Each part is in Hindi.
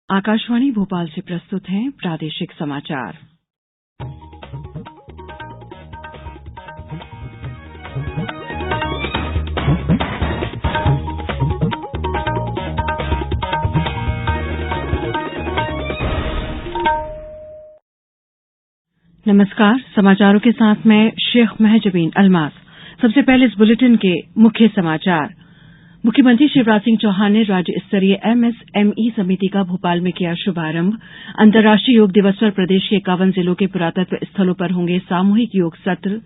आकाशवाणी भोपाल से प्रस्तुत हैं प्रादेशिक समाचार। नमस्कार, समाचारों के साथ मैं शेख महजबीन अल्मास। सबसे पहले इस बुलेटिन के मुख्य समाचार। मुख्यमंत्री शिवराज सिंह चौहान ने राज्य स्तरीय एमएसएमई समिति का भोपाल में किया शुभारंभ। अंतर्राष्ट्रीय योग दिवस पर प्रदेश के 51 जिलों के पुरातत्व स्थलों पर होंगे सामूहिक योग सत्र।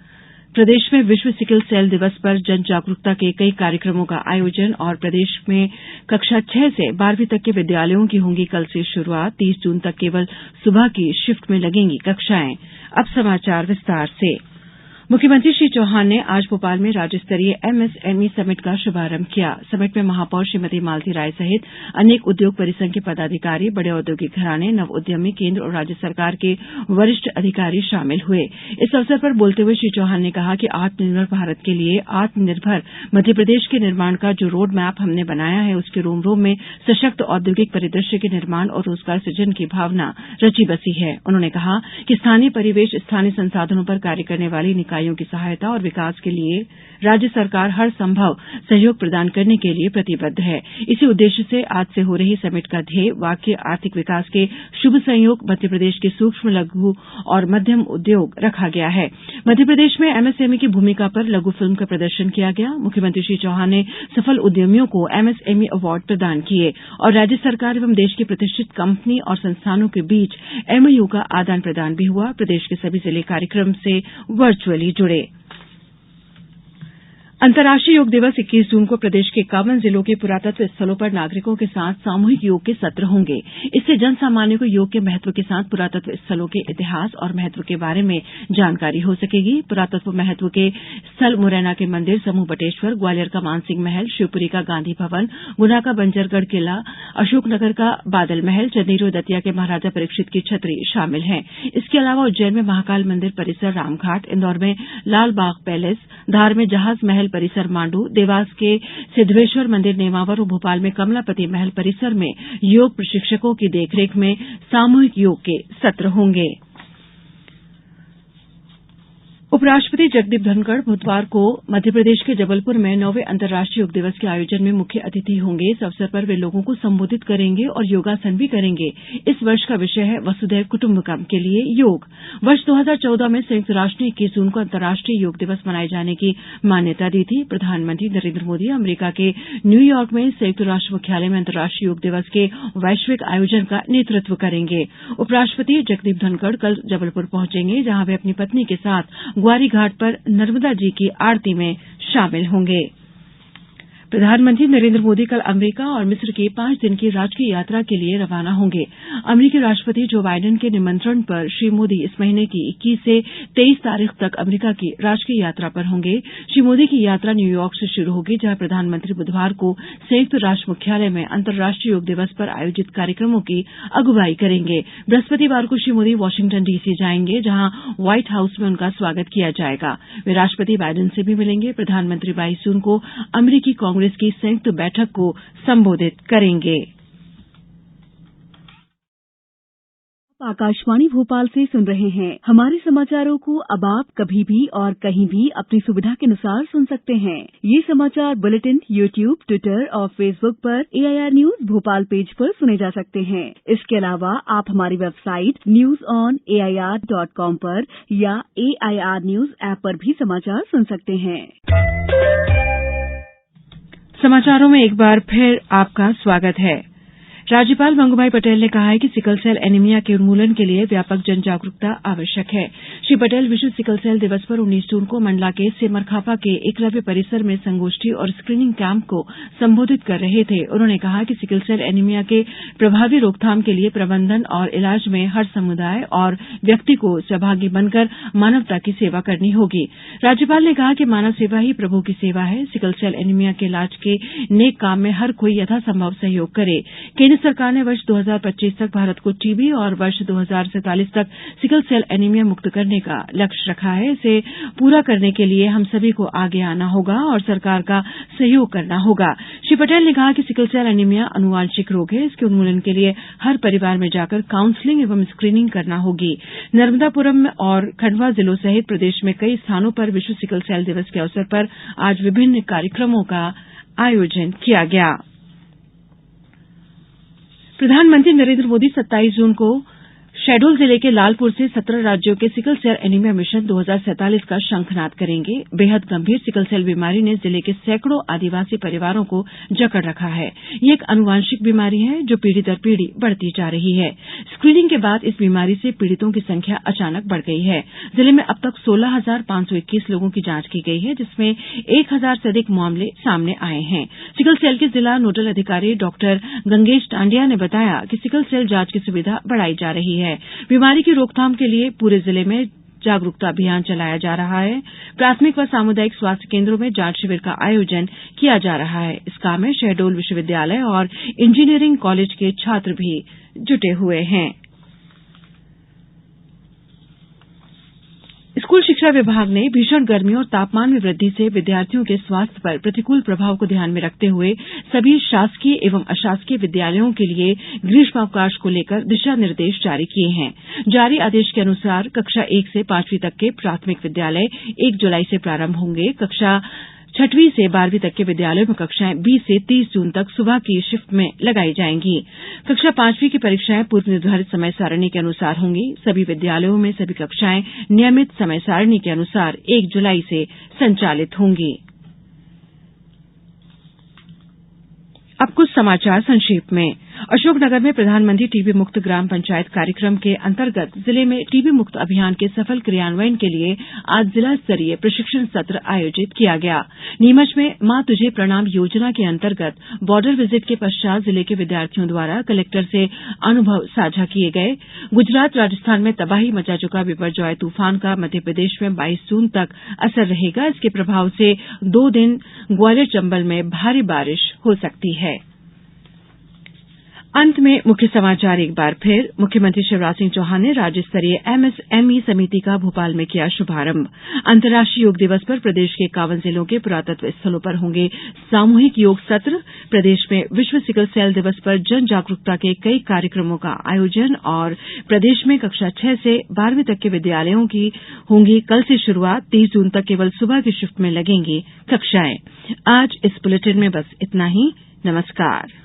प्रदेश में विश्व सिकल सेल दिवस पर जन जागरूकता के कई कार्यक्रमों का आयोजन और प्रदेश में कक्षा 6 से 12वीं तक के विद्यालयों की होंगी कल से शुरुआत। 30 जून तक केवल सुबह की शिफ्ट में लगेंगी कक्षाएं। अब समाचार विस्तार से। मुख्यमंत्री श्री चौहान ने आज भोपाल में राज्य स्तरीय एमएसएमई समिट का शुभारंभ किया। समिट में महापौर श्रीमती मालती राय सहित अनेक उद्योग परिसंघ के पदाधिकारी, बड़े औद्योगिक घराने, नव उद्यमी, केंद्र और राज्य सरकार के वरिष्ठ अधिकारी शामिल हुए। इस अवसर पर बोलते हुए श्री चौहान ने कहा कि आत्मनिर्भर भारत के लिए आत्मनिर्भर मध्यप्रदेश के निर्माण का जो रोड मैप हमने बनाया है, उसके रोम रोम में सशक्त औद्योगिक परिदृश्य के निर्माण और रोजगार सृजन की भावना रची बसी है। उन्होंने कहा कि स्थानीय परिवेश, स्थानीय संसाधनों पर कार्य करने वाली निकायों की सहायता और विकास के लिए राज्य सरकार हर संभव सहयोग प्रदान करने के लिए प्रतिबद्ध है। इसी उद्देश्य से आज से हो रही समिट का ध्येय वाक्य आर्थिक विकास के शुभ संयोग मध्यप्रदेश के सूक्ष्म, लघु और मध्यम उद्योग रखा गया है। मध्यप्रदेश में एमएसएमई की भूमिका पर लघु फिल्म का प्रदर्शन किया गया। मुख्यमंत्री श्री चौहान ने सफल उद्यमियों को एमएसएमई अवार्ड प्रदान किए और राज्य सरकार एवं देश की प्रतिष्ठित कंपनी और संस्थानों के बीच एमओयू का आदान प्रदान भी हुआ। प्रदेश के सभी जिले कार्यक्रम से वर्चुअली जुड़े। अंतर्राष्ट्रीय योग दिवस 21 जून को प्रदेश के 51 जिलों के पुरातत्व स्थलों पर नागरिकों के साथ सामूहिक योग के सत्र होंगे। इससे जन सामान्य को योग के महत्व के साथ पुरातत्व स्थलों के इतिहास और महत्व के बारे में जानकारी हो सकेगी। पुरातत्व महत्व के स्थल मुरैना के मंदिर समूह बटेश्वर, ग्वालियर का मानसिंह महल, शिवपुरी का गांधी भवन, गुना का बंजरगढ़ किला, अशोकनगर का बादल महल, चंदेरी और दतिया के महाराजा परीक्षित की छतरी शामिल हैं। इसके अलावा उज्जैन में महाकाल मंदिर परिसर, रामघाट, इंदौर में लाल बाग पैलेस, धार में जहाज महल परिसर मांडू, देवास के सिद्धेश्वर मंदिर नेमावर और भोपाल में कमलापति महल परिसर में योग प्रशिक्षकों की देखरेख में सामूहिक योग के सत्र होंगे। उपराष्ट्रपति जगदीप धनखड़ बुधवार को मध्यप्रदेश के जबलपुर में 9वें अंतर्राष्ट्रीय योग दिवस के आयोजन में मुख्य अतिथि होंगे। इस अवसर पर वे लोगों को संबोधित करेंगे और योगासन भी करेंगे। इस वर्ष का विषय है वसुधैव कुटुंबकम के लिए योग। वर्ष 2014 में संयुक्त राष्ट्र ने 21 जून को अंतर्राष्ट्रीय योग दिवस मनाए जाने की मान्यता दी थी। प्रधानमंत्री नरेंद्र मोदी अमेरिका के न्यूयॉर्क में संयुक्त राष्ट्र मुख्यालय में अंतर्राष्ट्रीय योग दिवस के वैश्विक आयोजन का नेतृत्व करेंगे। उपराष्ट्रपति जगदीप धनखड़ कल जबलपुर पहुंचेंगे, जहां वे अपनी पत्नी के साथ ग्वारी घाट पर नर्मदा जी की आरती में शामिल होंगे। प्रधानमंत्री नरेंद्र मोदी कल अमेरिका और मिस्र की 5 दिन की राजकीय यात्रा के लिए रवाना होंगे। अमेरिकी राष्ट्रपति जो बाइडेन के निमंत्रण पर श्री मोदी इस महीने की 21 से 23 तारीख तक अमेरिका की राजकीय यात्रा पर होंगे। श्री मोदी की यात्रा न्यूयॉर्क से शुरू होगी, जहां प्रधानमंत्री बुधवार को संयुक्त राष्ट्र मुख्यालय में अंतर्राष्ट्रीय योग दिवस पर आयोजित कार्यक्रमों की अगुवाई करेंगे। बृहस्पतिवार को श्री मोदी वाशिंगटन डीसी जाएंगे, जहां व्हाइट हाउस में उनका स्वागत किया जाएगा। वे राष्ट्रपति बाइडेन से भी मिलेंगे। प्रधानमंत्री 22 जून को अमेरिकी कांग्रेस की संयुक्त बैठक को संबोधित करेंगे। आकाशवाणी भोपाल से सुन रहे हैं। हमारे समाचारों को अब आप कभी भी और कहीं भी अपनी सुविधा के अनुसार सुन सकते हैं। ये समाचार बुलेटिन यूट्यूब, ट्विटर और फेसबुक पर AIR न्यूज भोपाल पेज पर सुने जा सकते हैं। इसके अलावा आप हमारी वेबसाइट newsonair.com पर या AIR न्यूज ऐप पर भी समाचार सुन सकते हैं। समाचारों में एक बार फिर आपका स्वागत है। राज्यपाल मंगूभाई पटेल ने कहा है कि सिकल सेल एनीमिया के उन्मूलन के लिए व्यापक जन जागरूकता आवश्यक है। श्री पटेल विश्व सिकल सेल दिवस पर 19 जून को मंडला के सेमरखापा के एकलव्य परिसर में संगोष्ठी और स्क्रीनिंग कैंप को संबोधित कर रहे थे। उन्होंने कहा कि सिकल सेल एनीमिया के प्रभावी रोकथाम के लिए प्रबंधन और इलाज में हर समुदाय और व्यक्ति को सहभागी बनकर मानवता की सेवा करनी होगी। राज्यपाल ने कहा कि मानव सेवा ही प्रभु की सेवा है। सिकल सेल एनीमिया के इलाज के नेक काम में हर कोई यथासंभव सहयोग करे। केंद्र सरकार ने वर्ष 2025 तक भारत को टीबी और वर्ष 2047 तक सिकल सेल एनीमिया मुक्त करने का लक्ष्य रखा है। इसे पूरा करने के लिए हम सभी को आगे आना होगा और सरकार का सहयोग करना होगा। श्री पटेल ने कहा कि सिकल सेल एनीमिया आनुवांशिक रोग है। इसके उन्मूलन के लिए हर परिवार में जाकर काउंसलिंग एवं स्क्रीनिंग करना होगी। नर्मदापुरम और खंडवा जिलों सहित प्रदेश में कई स्थानों पर विश्व सिकल सेल दिवस के अवसर पर आज विभिन्न कार्यक्रमों का आयोजन किया गया। प्रधानमंत्री नरेंद्र मोदी 27 जून को शहडोल जिले के लालपुर से 17 राज्यों के सिकल सेल एनीमिया मिशन 2047 का शंखनाद करेंगे। बेहद गंभीर सिकल सेल बीमारी ने जिले के सैकड़ों आदिवासी परिवारों को जकड़ रखा है। ये एक आनुवांशिक बीमारी है जो पीढ़ी दर पीढ़ी बढ़ती जा रही है। स्क्रीनिंग के बाद इस बीमारी से पीड़ितों की संख्या अचानक बढ़ गई है। जिले में अब तक 16,521 लोगों की जांच की गई है, जिसमें 1,000 से अधिक मामले सामने आए हैं। सिकल सेल के जिला नोडल अधिकारी डॉक्टर गंगेश टांडिया ने बताया कि सिकल सेल जांच की सुविधा बढ़ाई जा रही है। बीमारी की रोकथाम के लिए पूरे जिले में जागरूकता अभियान चलाया जा रहा है। प्राथमिक व सामुदायिक स्वास्थ्य केंद्रों में जांच शिविर का आयोजन किया जा रहा है। इस काम में शहडोल विश्वविद्यालय और इंजीनियरिंग कॉलेज के छात्र भी जुटे हुए हैं। स्कूल शिक्षा विभाग ने भीषण गर्मी और तापमान में वृद्धि से विद्यार्थियों के स्वास्थ्य पर प्रतिकूल प्रभाव को ध्यान में रखते हुए सभी शासकीय एवं अशासकीय विद्यालयों के लिए ग्रीष्मावकाश को लेकर दिशा निर्देश जारी किए हैं। जारी आदेश के अनुसार कक्षा 1 से 5वीं तक के प्राथमिक विद्यालय 1 जुलाई से प्रारंभ होंगे। कक्षा 6वीं से 12वीं तक के विद्यालयों में कक्षाएं 20 से 30 जून तक सुबह की शिफ्ट में लगाई जाएंगी। कक्षा 5वीं की परीक्षाएं पूर्व निर्धारित समय सारणी के अनुसार होंगी। सभी विद्यालयों में सभी कक्षाएं नियमित समय सारणी के अनुसार 1 जुलाई से संचालित होंगी। अब कुछ समाचार संक्षेप में। अशोकनगर में प्रधानमंत्री टीबी मुक्त ग्राम पंचायत कार्यक्रम के अंतर्गत जिले में टीबी मुक्त अभियान के सफल क्रियान्वयन के लिए आज जिला स्तरीय प्रशिक्षण सत्र आयोजित किया गया। नीमच में मां तुझे प्रणाम योजना के अंतर्गत बॉर्डर विजिट के पश्चात जिले के विद्यार्थियों द्वारा कलेक्टर से अनुभव साझा किए गए। गुजरात राजस्थान में तबाही मचा चुका बिपरजॉय तूफान का मध्यप्रदेश में 22 जून तक असर रहेगा। इसके प्रभाव से 2 दिन ग्वालियर चंबल में भारी बारिश हो सकती है। अंत में मुख्य समाचार एक बार फिर। मुख्यमंत्री शिवराज सिंह चौहान ने राज्य स्तरीय एमएसएमई समिति का भोपाल में किया शुभारंभ। अंतर्राष्ट्रीय योग दिवस पर प्रदेश के 51 जिलों के पुरातत्व स्थलों पर होंगे सामूहिक योग सत्र। प्रदेश में विश्व सिकल सेल दिवस पर जन जागरूकता के कई कार्यक्रमों का आयोजन और प्रदेश में कक्षा 6 से 12वीं तक के विद्यालयों की होंगी कल से शुरुआत। 30 जून तक केवल सुबह की शिफ्ट में लगेंगी कक्षाएं। आज इस बुलेटिन में बस इतना ही। नमस्कार।